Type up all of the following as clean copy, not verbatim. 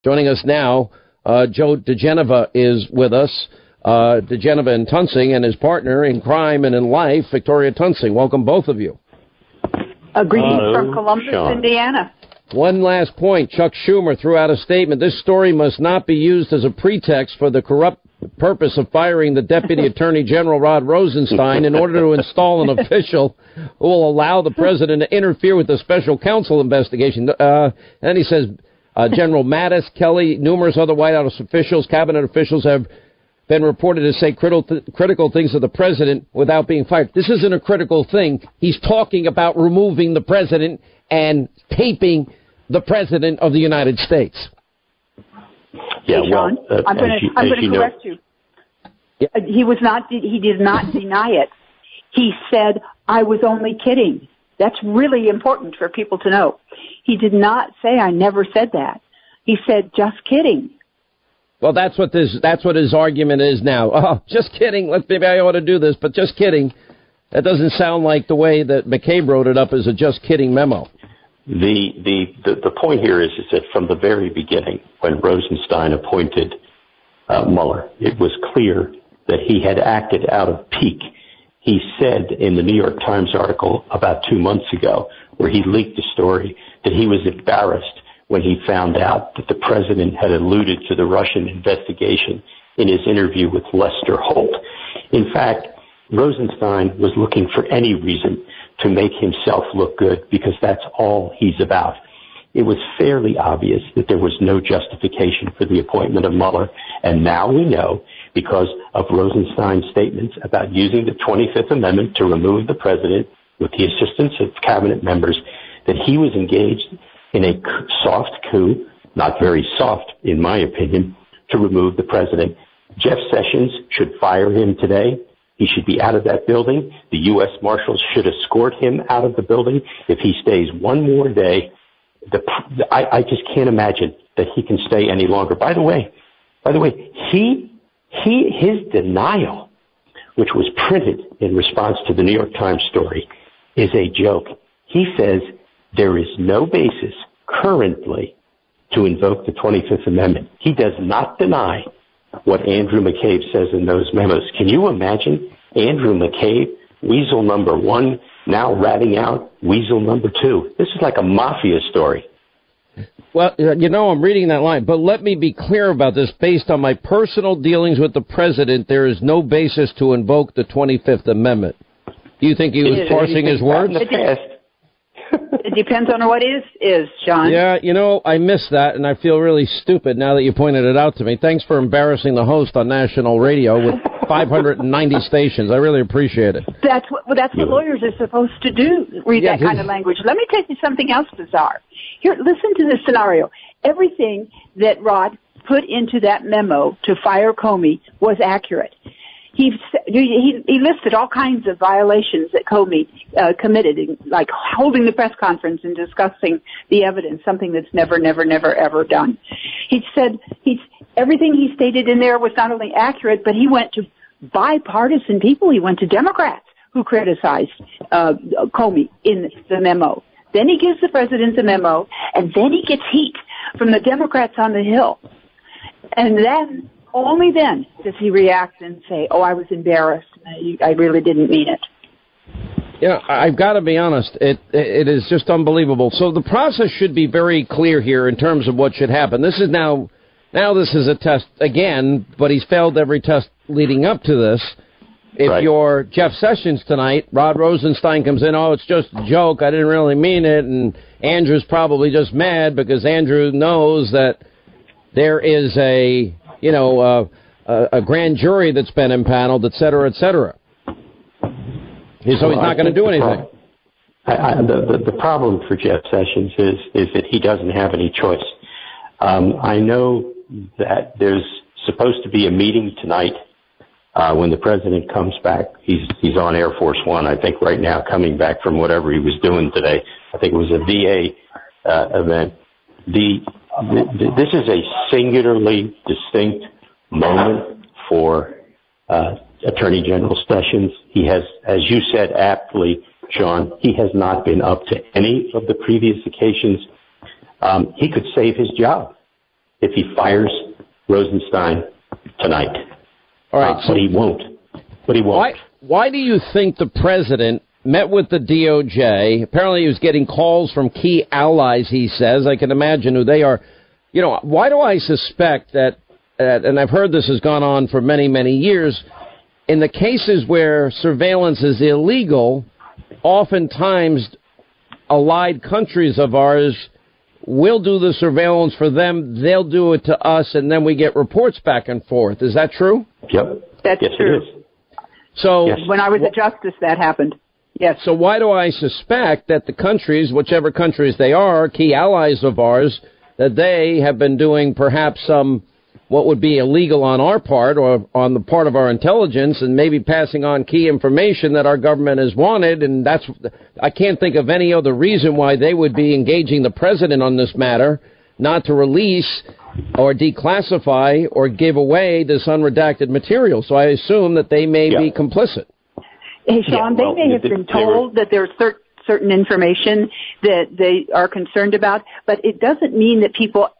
Joining us now, Joe DiGenova is with us. DiGenova and Tunsing, and his partner in crime and in life, Victoria Tunsing. Welcome, both of you. Greetings from Columbus, Sean. Indiana. One last point. Chuck Schumer threw out a statement. This story must not be used as a pretext for the corrupt purpose of firing the Deputy Attorney General Rod Rosenstein in order to install an official who will allow the president to interfere with the special counsel investigation. And he says General Mattis, Kelly, numerous other White House officials, cabinet officials have been reported to say critical things of the president without being fired. This isn't a critical thing. He's talking about removing the president and taping the president of the United States. Yeah, hey, Sean, I'm going to correct you. Yeah. He did not deny it. He said, I was only kidding. That's really important for people to know. He did not say, I never said that. He said, just kidding. Well, that's what his argument is now. Oh, just kidding. Maybe I ought to do this, but just kidding. That doesn't sound like the way that McCabe wrote it up as a just kidding memo. The point here is that from the very beginning, when Rosenstein appointed Mueller, it was clear that he had acted out of pique. He said in the New York Times article about 2 months ago, where he leaked the story, that he was embarrassed when he found out that the president had alluded to the Russian investigation in his interview with Lester Holt. In fact, Rosenstein was looking for any reason to make himself look good because that's all he's about. It was fairly obvious that there was no justification for the appointment of Mueller, and now we know, because of Rosenstein's statements about using the 25th Amendment to remove the president with the assistance of cabinet members, that he was engaged in a soft coup, not very soft in my opinion, to remove the president. Jeff Sessions should fire him today. He should be out of that building. The U.S. Marshals should escort him out of the building. If he stays one more day, I just can't imagine that he can stay any longer. By the way, his denial, which was printed in response to the New York Times story, is a joke. He says there is no basis currently to invoke the 25th Amendment. He does not deny what Andrew McCabe says in those memos. Can you imagine Andrew McCabe, weasel number one, now ratting out weasel number two? This is like a mafia story. Well, I'm reading that line, but let me be clear about this. Based on my personal dealings with the president, there is no basis to invoke the 25th Amendment. Do you think he was parsing his words? It depends on what is, John. Yeah, I missed that, and I feel really stupid now that you pointed it out to me. Thanks for embarrassing the host on national radio with 590 stations. I really appreciate it. That's what lawyers are supposed to do, read that kind of language. Let me tell you something else bizarre. Here, listen to this scenario. Everything that Rod put into that memo to fire Comey was accurate. He listed all kinds of violations that Comey committed, like holding the press conference and discussing the evidence, something that's never, ever done. He said everything he stated in there was not only accurate, but he went to bipartisan people. He went to Democrats who criticized Comey in the memo. Then he gives the president the memo, and then he gets heat from the Democrats on the Hill. And then, only then, does he react and say, I was embarrassed. I really didn't mean it. I've got to be honest. It is just unbelievable. So the process should be very clear here in terms of what should happen. This is now this is a test again, but he's failed every test leading up to this. If you're Jeff Sessions tonight, Rod Rosenstein comes in, it's just a joke, I didn't really mean it, and Andrew's probably just mad because Andrew knows that there is a grand jury that's been impaneled, et cetera, et cetera. So he's not going to do anything. The problem for Jeff Sessions is that he doesn't have any choice. I know that there's supposed to be a meeting tonight when the president comes back. He's on Air Force One, I think, right now, coming back from whatever he was doing today. I think it was a VA event. This is a singularly distinct moment for Attorney General Sessions. He has, as you said aptly, Sean, he has not been up to any of the previous occasions. He could save his job. if he fires Rosenstein tonight. All right, but he won't. But he won't. Why do you think the president met with the DOJ? Apparently he was getting calls from key allies, he says. I can imagine who they are. You know, why do I suspect that, and I've heard this has gone on for many, many years, in the cases where surveillance is illegal, oftentimes allied countries of ours will do the surveillance for them, they'll do it to us, and then we get reports back and forth. Is that true? Yep. That's true. It is. So yes. When I was a justice, that happened. Yes. So why do I suspect that the countries, whichever countries they are, key allies of ours, that they have been doing perhaps some what would be illegal on our part or on the part of our intelligence and maybe passing on key information that our government has wanted? And I can't think of any other reason why they would be engaging the president on this matter, not to release or declassify or give away this unredacted material. So I assume that they may be complicit. Hey, Sean, they may have been told that there's certain information that they are concerned about, but it doesn't mean that people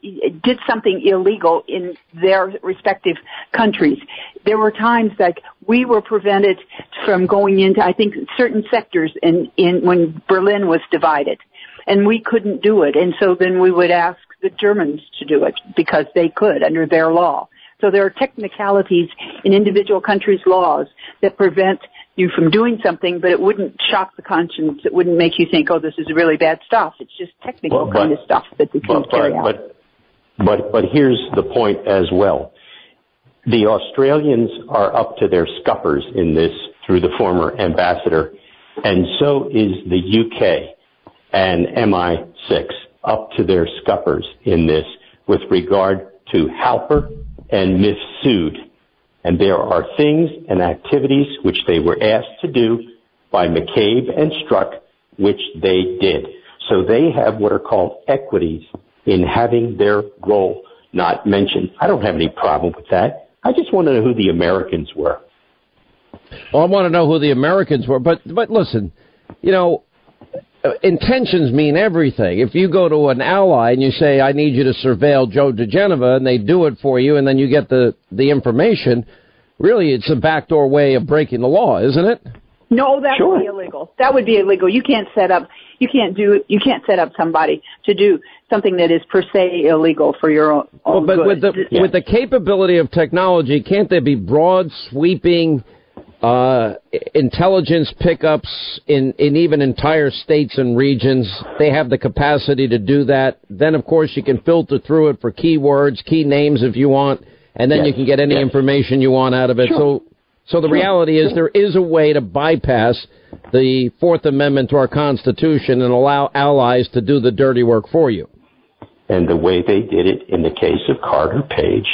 did something illegal in their respective countries. There were times like we were prevented from going into, I think, certain sectors in when Berlin was divided, and we couldn't do it. And so then we would ask the Germans to do it because they could under their law. So there are technicalities in individual countries' laws that prevent you from doing something, but it wouldn't shock the conscience. It wouldn't make you think, oh, this is really bad stuff. It's just technical kind of stuff that they can't carry out. But here's the point as well. The Australians are up to their scuppers in this through the former ambassador, and so is the UK and MI6 up to their scuppers in this with regard to Halper and Mifsud. And there are things and activities which they were asked to do by McCabe and Strzok, which they did. So they have what are called equities in having their role not mentioned. I don't have any problem with that. I just want to know who the Americans were. Well, I want to know who the Americans were. But listen, you know, intentions mean everything. If you go to an ally and you say, I need you to surveil Joe DiGenova, and they do it for you, and then you get the information, really it's a backdoor way of breaking the law, isn't it? No, that would be illegal. That would be illegal. You can't set up somebody to do something that is per se illegal for your own but good. with the capability of technology, can't there be broad, sweeping intelligence pickups in even entire states and regions? They have the capacity to do that. Then, of course, you can filter through it for keywords, key names if you want, and then you can get any information you want out of it. Sure. So the reality is there is a way to bypass the Fourth Amendment to our Constitution and allow allies to do the dirty work for you. And the way they did it in the case of Carter Page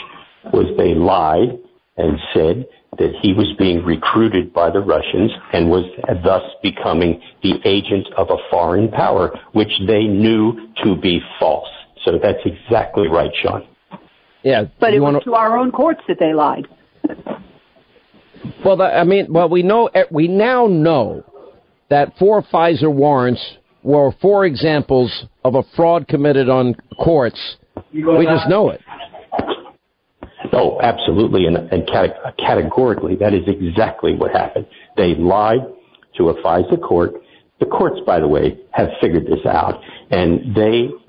was they lied and said that he was being recruited by the Russians and was thus becoming the agent of a foreign power, which they knew to be false. So that's exactly right, Sean. Yeah, but it was to our own courts that they lied. Well, we now know that 4 Pfizer warrants were 4 examples of a fraud committed on courts. We just know it. Oh, absolutely, and categorically, that is exactly what happened. They lied to a FISA court. The courts, by the way, have figured this out, and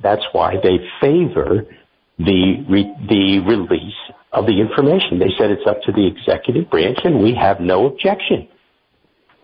that's why they favor the release of the information. They said it's up to the executive branch, and we have no objection.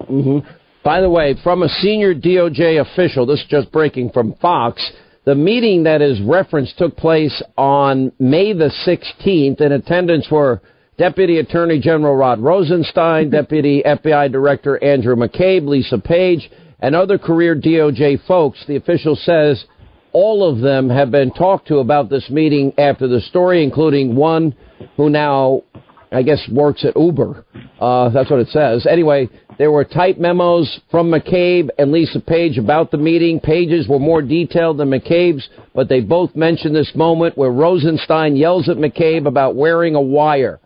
Mm-hmm. By the way, from a senior DOJ official, this is just breaking from Fox, the meeting that is referenced took place on May the 16th. In attendance were Deputy Attorney General Rod Rosenstein, Deputy FBI Director Andrew McCabe, Lisa Page, and other career DOJ folks. The official says all of them have been talked to about this meeting after the story, including one who now, I guess, works at Uber. That's what it says. Anyway, there were typed memos from McCabe and Lisa Page about the meeting. Page's were more detailed than McCabe's, but they both mentioned this moment where Rosenstein yells at McCabe about wearing a wire.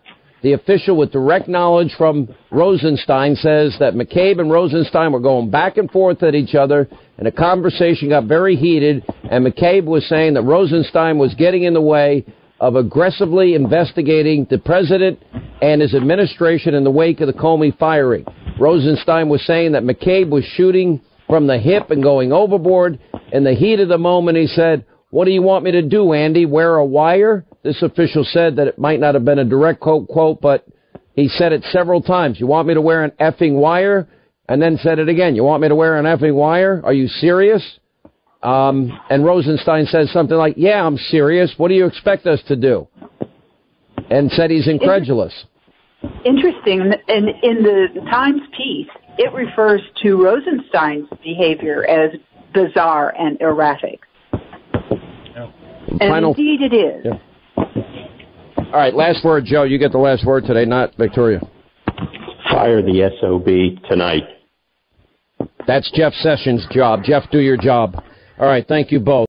The official with direct knowledge from Rosenstein says that McCabe and Rosenstein were going back and forth at each other, and the conversation got very heated, and McCabe was saying that Rosenstein was getting in the way of aggressively investigating the president and his administration in the wake of the Comey firing. Rosenstein was saying that McCabe was shooting from the hip and going overboard. In the heat of the moment, he said, "What do you want me to do, Andy? Wear a wire?" This official said that it might not have been a direct quote, but he said it several times. "You want me to wear an effing wire?" And then said it again. "You want me to wear an effing wire? Are you serious?" And Rosenstein says something like, "Yeah, I'm serious. What do you expect us to do?" And said he's incredulous. Interesting. And in the Times piece, it refers to Rosenstein's behavior as bizarre and erratic. And indeed it is. Yeah. All right, last word, Joe. You get the last word today, not Victoria. Fire the SOB tonight. That's Jeff Sessions' job. Jeff, do your job. All right, thank you both.